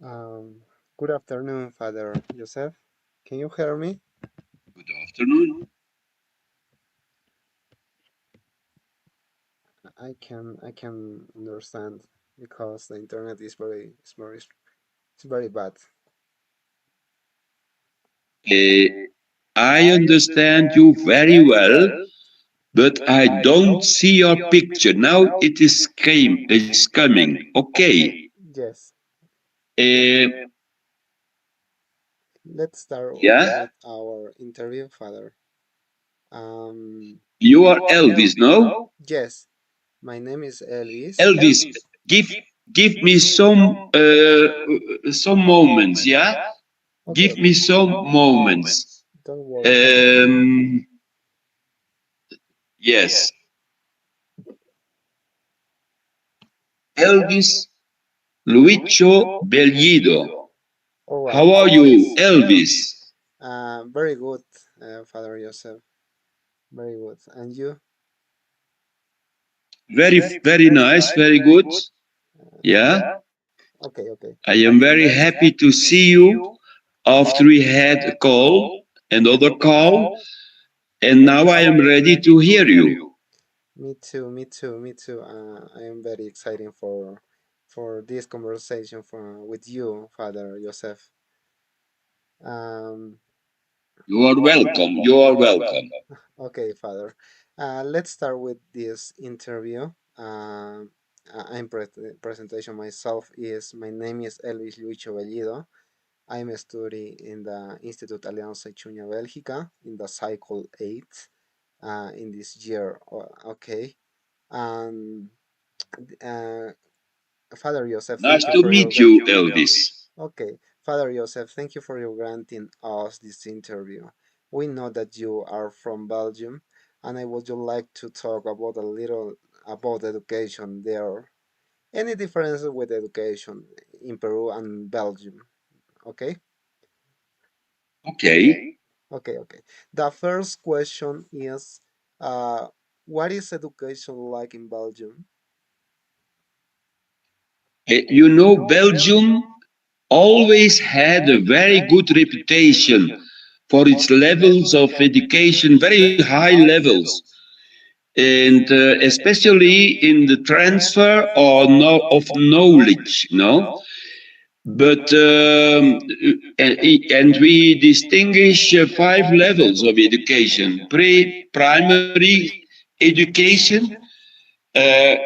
Um, Good afternoon, Father Joseph. Can you hear me? Good afternoon. I can understand because the internet is very bad. Uh, I understand you very well, but I don't see your picture. Now is coming. Okay. Yes. Uh, Let's start yeah, with our interview, Father. Um, you are Elvis, no? yes, my name is Elvis. Elvis, give give me some moments. Yeah, Okay, give me some moments. don't worry, Father. Um, yes, Elvis Lluicho Bellido. All right. How are you, Elvis? Very good, Father Joseph. Very good. And you? Very, very nice, very good. Yeah, Okay, okay. I am very happy to see you after we had a call, another call, and now I am ready to hear you. Me too, me too, me too. I am very excited for this conversation with you, Father Joseph. Um, You are welcome. You are welcome. okay, Father. Let's start with this interview. I'm presentation myself is my name is Elvis Lluicho Bellido. I'm a study in the Institute ALIANZA ICHUñA Belgica in the cycle 8 in this year. Okay. And uh, Father Joseph, Nice thank you to for your meet you, Elvis. okay. Father Joseph, thank you for your granting us this interview. We know that you are from Belgium, and I would like to talk about a little about education there. Any difference with education in Peru and Belgium? Okay, Okay. okay. The first question is, uh, what is education like in Belgium? You know, Belgium always had a very good reputation for its levels of education, very high levels, and especially in the transfer or of knowledge, no? But and we distinguish five levels of education: pre-primary education.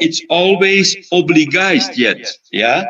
It's always obliged yet, yeah,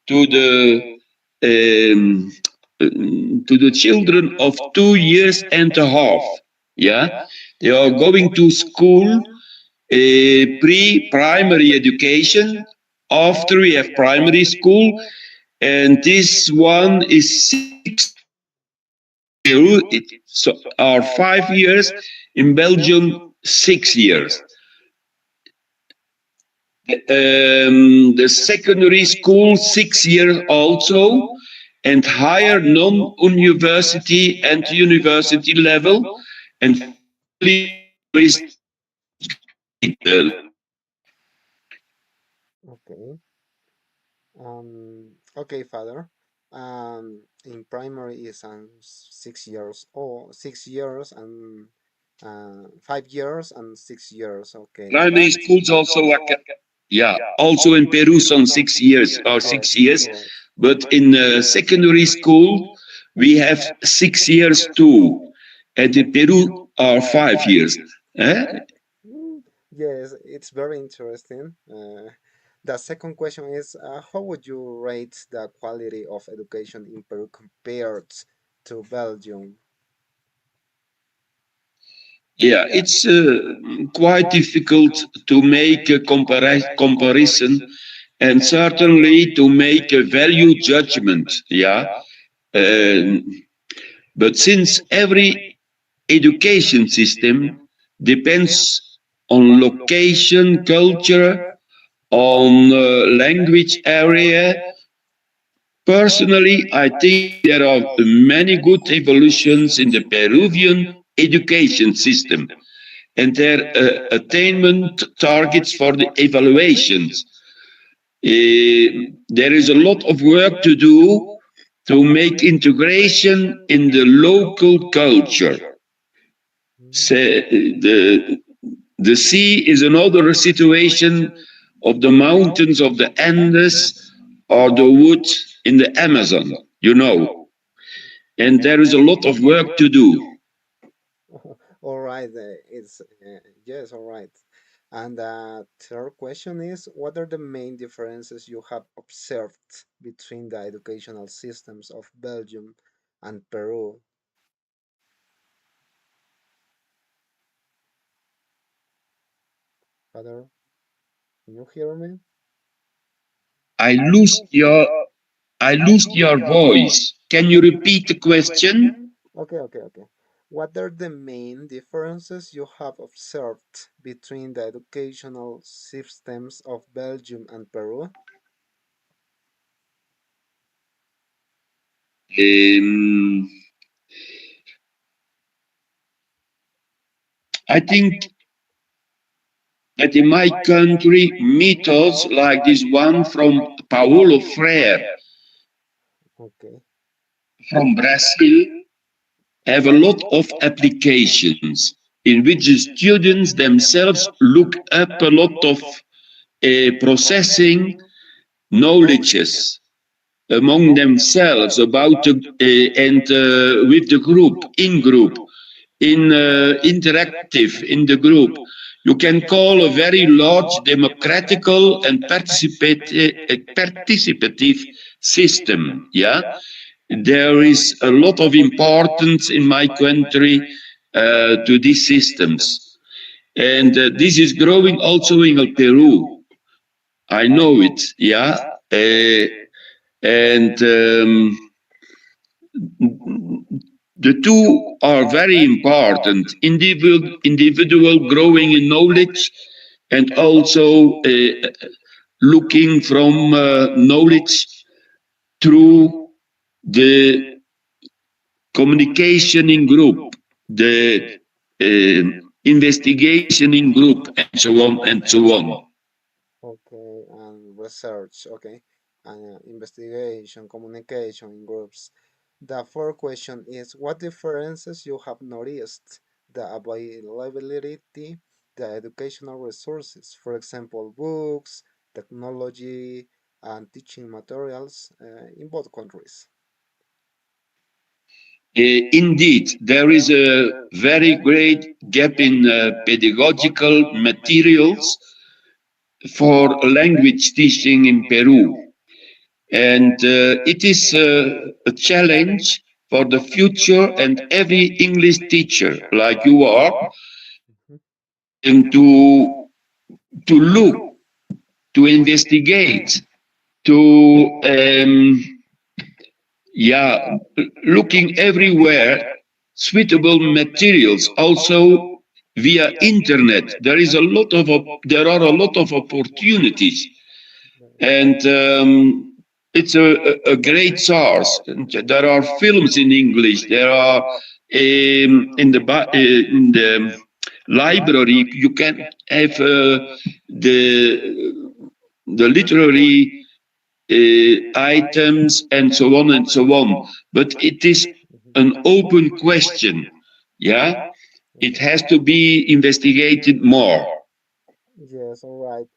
to um, the children of 2 years and a half. Yeah, they are going to school, pre-primary education. After we have primary school, and this one is 6 years in Peru. It are 5 years in Belgium. 6 years. The secondary school 6 years also, and higher non-university and university level, and finally there is Okay. Okay, Father. In primary is 6 years, or 6 years and 5 years and 6 years. Okay. primary schools also, yeah, also in Peru some 6 years or Right. 6 years, Right. but in secondary school we have 6 years too, and in Peru are 5 years. Eh? Mm, yes, it's very interesting. The second question is, how would you rate the quality of education in Peru compared to Belgium? Yeah, it's quite difficult to make a comparison, and certainly to make a value judgment. Yeah. Um, but since every education system depends on location, culture, on language area, personally, I think there are many good evolutions in the Peruvian education system and their attainment targets for the evaluations. There is a lot of work to do to make integration in the local culture. Mhm. Se- the, the sea is another situation of the mountains of the Andes or the wood in the Amazon, you know. And there is a lot of work to do. All right, it's yes, all right. And third question is, what are the main differences you have observed between the educational systems of Belgium and Peru? Father, can you hear me? I lost your I lost your voice. Can you repeat the question? Okay, okay, okay. What are the main differences you have observed between the educational systems of Belgium and Peru? Um, I think that in my country, methods like this one from Paulo Freire Okay. from Brazil have a lot of applications in which the students themselves look up a lot of processing knowledges among themselves about and with the group, in group, in interactive in the group. You can call a very large democratical and participative system. Yeah, there is a lot of importance in my country to these systems, and this is growing also in Peru. I know it. Yeah, and the two are very important. Individual growing in knowledge and also looking from knowledge through the communication in group, the investigation in group, and so on and so on. Okay, and research, okay, and investigation, communication in groups. The fourth question is, what differences you have noticed? The availability, the educational resources, for example, books, technology, and teaching materials in both countries. Indeed, there is a very great gap in pedagogical materials for language teaching in Peru. And it is a challenge for the future and every English teacher like you are Mhm. to look, to investigate, to yeah, looking everywhere suitable materials also via internet. There are a lot of opportunities, and it's a great source. And there are films in English. There are in the library. You can have the the literary items and so on and so on. But it is Mhm. an open question. Yeah, it Okay. has to be investigated more. Yes, all right.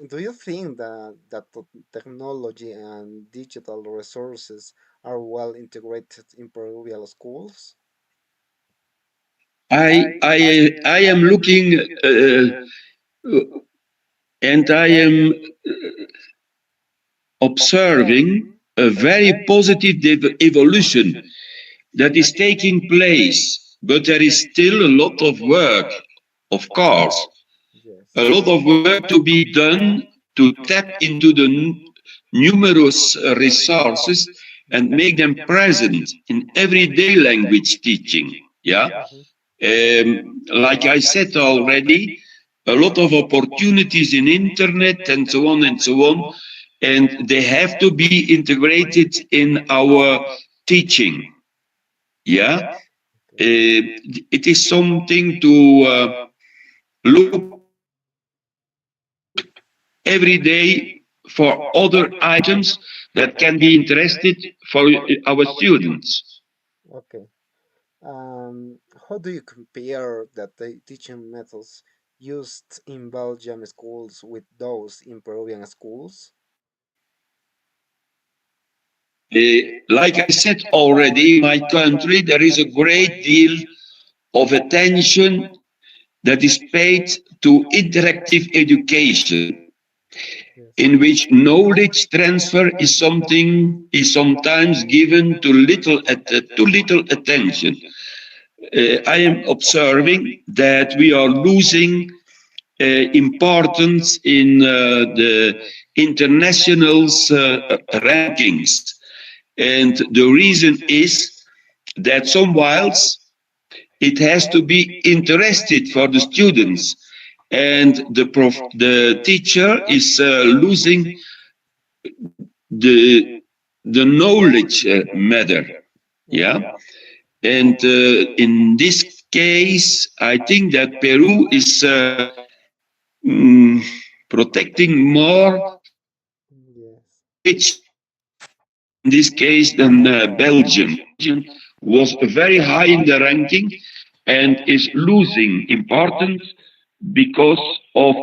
Do you think that technology and digital resources are well integrated in Peruvian schools? I am looking and I am observing a very positive evolution that is taking place, but there is still a lot of work, of course, Yes. a lot of work to be done to tap into the numerous resources and make them present in everyday language teaching. Yeah, Mhm. like I said already, a lot of opportunities in internet and so on and so on, and they have to be integrated in our teaching. Yeah, Okay. it is something to look every day for other items that can be interested for our students. Okay. How do you compare the teaching methods used in Belgium schools with those in Peruvian schools? Like I said already, in my country, there is a great deal of attention that is paid to interactive education, Yes. in which knowledge transfer is sometimes given to little attention. I am observing that we are losing importance in the internationals rankings, and the reason is that some whiles it has to be interested for the students, and the teacher is losing the the knowledge matter. Yeah, Okay. and in this case, I think that Peru is mm, protecting more Yes. knowledge in this case than Belgium. Belgium was very high in the ranking and is losing importance because of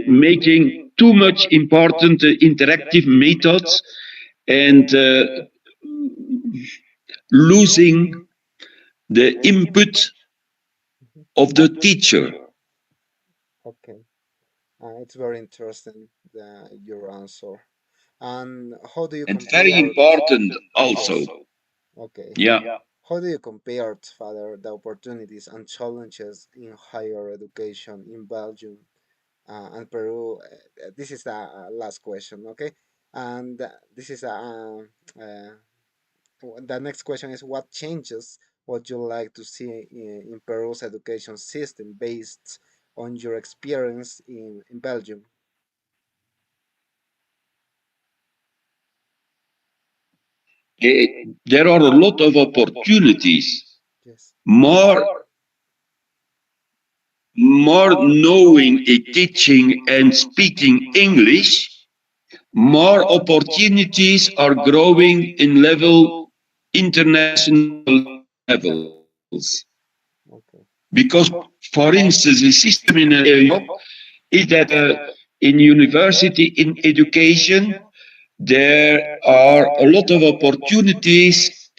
making too much important interactive methods and losing the input Mhm. of the teacher. Okay. It's very interesting your answer. And how do you And very compare? important also. Yes. Okay. Yeah. How do you compare, Father, the opportunities and challenges in higher education in Belgium and Peru? This is the last question, okay? And this is the next question is what changes would you like to see in Peru's education system based on your experience in Belgium? There are a lot of opportunities. Yes. More, more knowing a teaching and speaking English, more opportunities are growing in international levels. Okay. Because, for instance, the system in Europe is that in university, in education, there are a lot of opportunities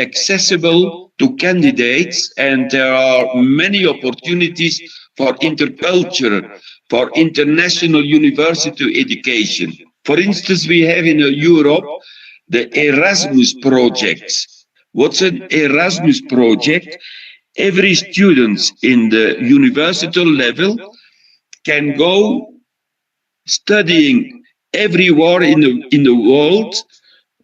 accessible to candidates, and there are many opportunities for interculture, for international university education. For instance, we have in Europe the Erasmus projects. What's an Erasmus project? Every student in the university level can go studying everywhere in the world,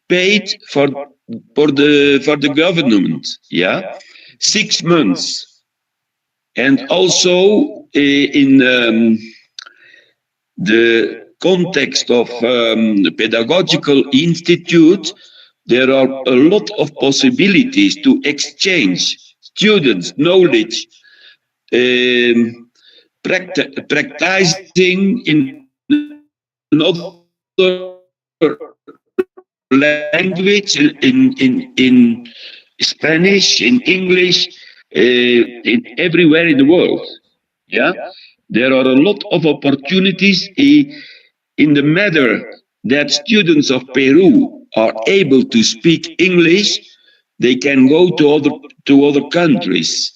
paid for the government. Yeah, 6 months. And also in the context of the pedagogical institute, there are a lot of possibilities to exchange students knowledge, practicing in another language in Spanish, in English, in everywhere in the world. Yeah, there are a lot of opportunities in the matter that students of Peru are able to speak English. They can go to other countries.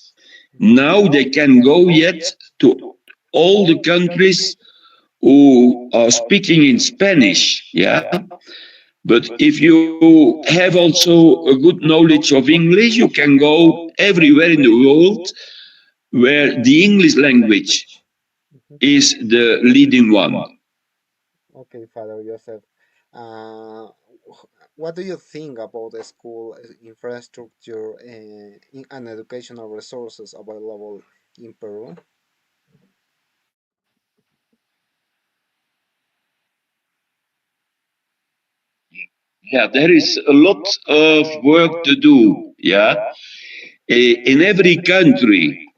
Now they can go yet to all the countries who are speaking in Spanish. Yeah, but if you have also a good knowledge of English, you can go everywhere in the world where the English language Mhm. is the leading one. Okay, Father Joseph. What do you think about the school infrastructure and educational resources available in Peru? Yeah, there is a lot of work to do. Yeah, in every country,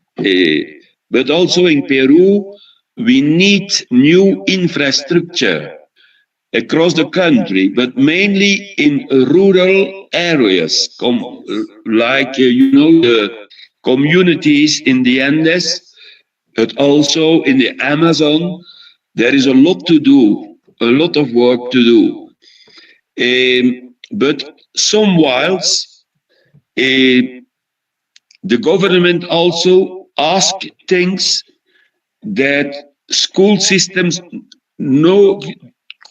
but also in Peru. we need new infrastructure across the country, but mainly in rural areas, Yes. the communities in the Andes, but also in the Amazon. There is a lot to do, a lot of work to do. But some whiles, uh, the government also ask things that school systems no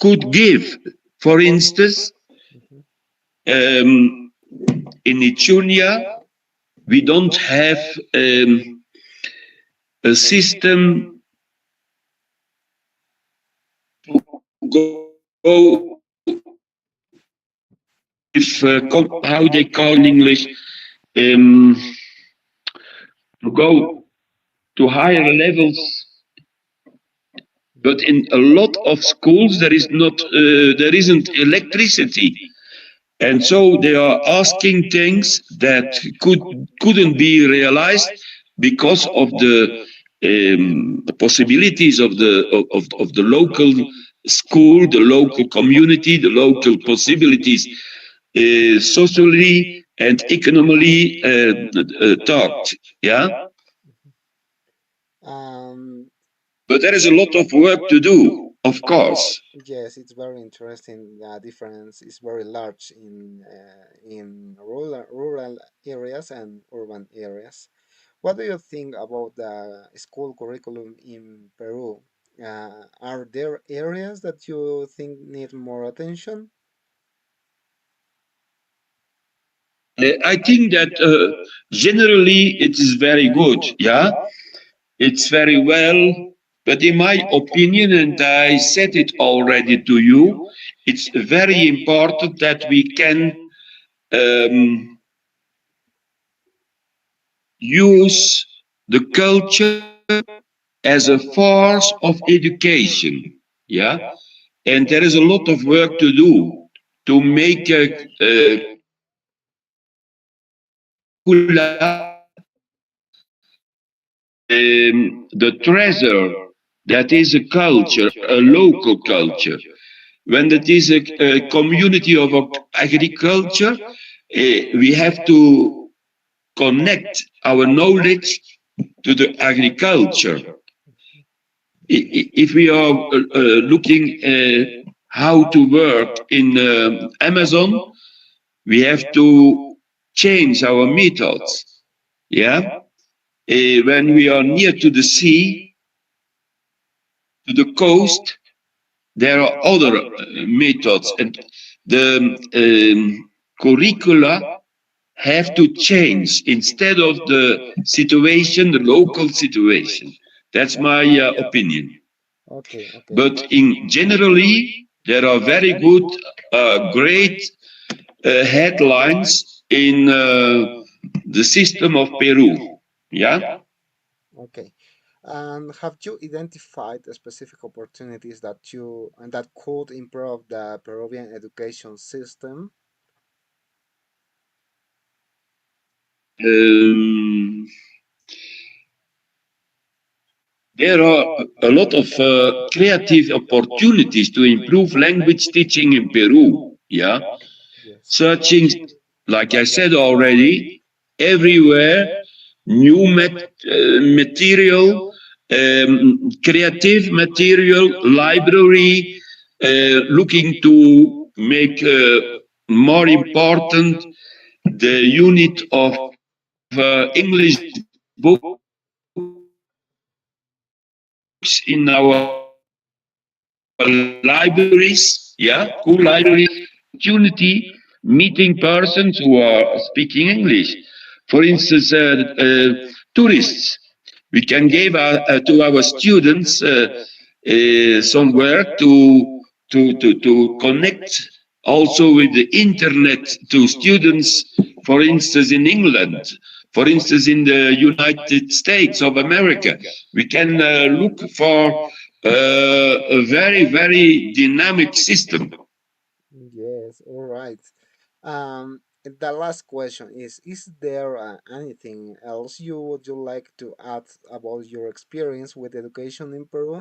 could give. For instance, Mhm. um, in ICHUñA, we don't have a system to go, if how they call in English, um, to go to higher levels. But Yes. in a lot of schools, there isn't electricity. And so they are asking things that couldn't be realized because of the possibilities of the local school, the local community, the local possibilities, socially and economically talked. Yeah, Um, but there is a lot of work to do, of course. yes, it's very interesting. The difference is very large in rural areas and urban areas. What do you think about the school curriculum in Peru? Are there areas that you think need more attention? I think that generally it is very good. Yeah, it's very well, but in my opinion, and I said it already to you, it's very important that we can um, use the culture as a force of education. Yeah, and there is a lot of work to do to make curricula the treasure that is a culture, a local culture. When it is a community of agriculture, we have to connect our knowledge to the agriculture. If we are looking how to work in Amazon, we have to change our methods. Yeah, when we are near to the sea, to the coast, there are other methods, and the curricula have to change instead of the situation, the local situation. That's my opinion. Okay, okay. But in generally, there are very good, great headlines in the system of Peru. Yeah. Okay. And have you identified specific opportunities that could improve the Peruvian education system? Um, there are a lot of creative opportunities to improve language teaching in Peru. Yeah, Yes. searching, like I said already, everywhere new material, creative material, library, looking to make more important the unit of English books in our libraries. Yeah, school libraries, meeting persons who are speaking English. For instance, opportunity meeting persons who are speaking English. For instance, tourists. We can give to our students some work to connect also with the internet to students, for instance, in England, for instance, in the United States of America. We can look for a very, very dynamic system. Yes, all right. the last question is there anything else you would you like to add about your experience with education in Peru?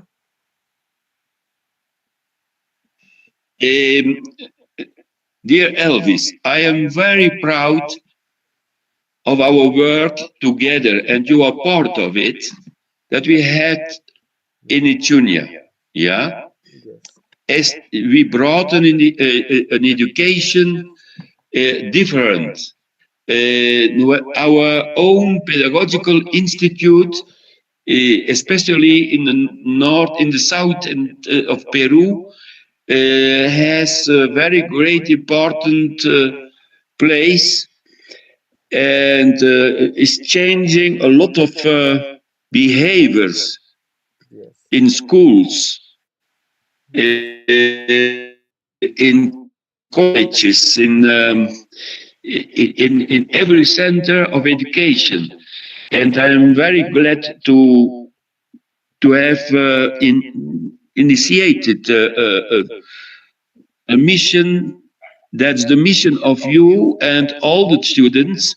Um, Dear Elvis, I am very proud of our work together, and you are part of it, that we had in ICHUñA. Yeah? Yes. As we brought an education different. Our own pedagogical institute, especially in the north, in the south of Peru, has a very great important place and is changing a lot of behaviors Yes. in schools, in colleges, in every center of education. And I am very glad to have initiated a mission. That's the mission of you and all the students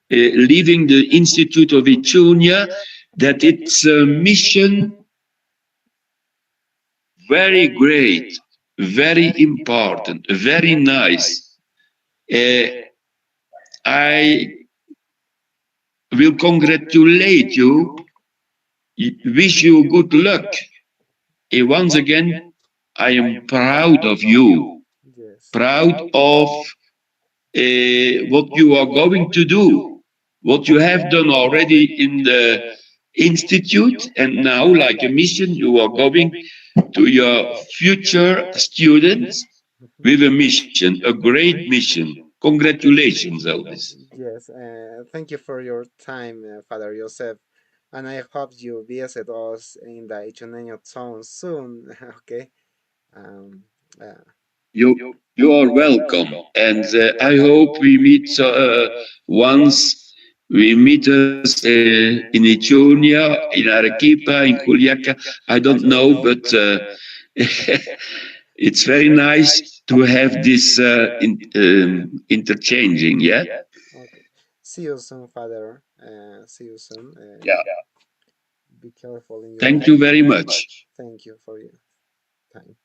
leaving the Institute of Ichunia, that it's a mission very great, very important, very nice. Uh, I will congratulate you, wish you good luck. Once again, I am proud of you, Yes. proud of what you are going to do, what you have done already in the institute, and now, like a mission, you are going to your future students with a mission, a great mission. Congratulations, Elvis. Yes, thank you for your time, Father Joseph, and I hope you visit us in the Ichoneño zone soon. Okay. Um, uh, You are welcome, and I hope we meet once. We meet us in Ichunia, in Arequipa, in Juliaca. I don't know, but it's very nice to have this interchanging. Yeah. okay. See you soon, Father. See you soon. Yeah. Be careful in your Thank you life. very much. Thank you for your time.